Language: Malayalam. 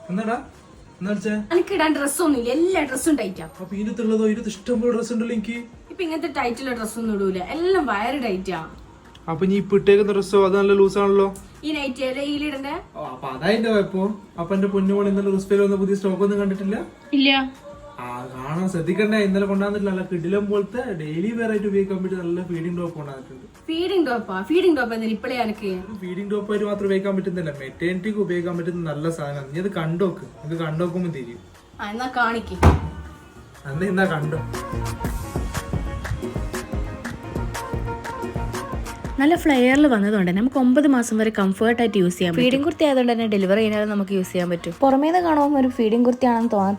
എന്താടാ എനിക്കിടാൻ ഡ്രസ്സൊന്നുമില്ല, എല്ലാ ഡ്രസ്സും ടൈറ്റാ. അപ്പൊ ഇതിനകത്തുള്ളതോ ഇതിനകത്ത് ഇഷ്ടംപോലെ ഡ്രസ് ഉണ്ടല്ലോ എനിക്ക്. ഇപ്പൊ ഇങ്ങനത്തെ ടൈറ്റുള്ള ഡ്രസ്സൊന്നും ഇടൂല, എല്ലാം വയറ് ടൈറ്റാ. അപ്പൊ നീ ഇപ്പൊ ഇട്ടേക്കുന്ന ഡ്രസ്സോ അത് നല്ല ലൂസ് ആണല്ലോ. ഈ നൈറ്റ് ഈലിടണ്ടേ? അപ്പൊ അതായിന്റെ കുഴപ്പം. അപ്പൊ എന്റെ പൊന്നുമോൾ ഇന്നലെ റിസ്പേൽ വന്ന പുതിയ സ്റ്റോക്ക് ഒന്നും കണ്ടിട്ടില്ല? ഇല്ല. കാണാൻ ശ്രദ്ധിക്കണ്ടേ. ഇന്നലെ കൊണ്ടുവന്നിട്ടില്ല, നല്ല കിടിലം പോലത്തെ ഡെയിലി വെയർ ആയിട്ട് ഉപയോഗിക്കാൻ പറ്റിയ നല്ല ഫീഡിംഗ് ടോപ്പ് കൊണ്ടുവന്നിട്ടുണ്ട്. ഫീഡിംഗ് ടോപ്പ് എന്തിനാ ഇപ്പഴേ എനിക്ക്? ഫീഡിംഗ് ടോപ്പ് ആയിട്ട് മാത്രം ഉപയോഗിക്കാൻ പറ്റുന്നില്ല, മെറ്റേണിറ്റിക്ക് ഉപയോഗിക്കാൻ പറ്റുന്ന നല്ല സാധനം. നീ അത് കണ്ടോക്ക്, നിനക്ക് കണ്ടോക്കുമ്പോ തിരിയും. എന്നാ കാണിക്ക്. എന്നാ കണ്ടോ. നല്ല ഫ്ലെയറിൽ വന്നതുകൊണ്ട് നമുക്ക് 9 മാസം വരെ കംഫർട്ടായിട്ട് യൂസ് ചെയ്യാം. ഫീഡിംഗ് കുർത്തി ആയതുകൊണ്ട് തന്നെ ഡെലിവറി ചെയ്യാനും നമുക്ക് യൂസ് ചെയ്യാൻ പറ്റും. പുറമേന്ന് കാണുമ്പോൾ ഒരു ഫീഡിംഗ് കുർത്തിയാണെന്ന് തോന്നാൻ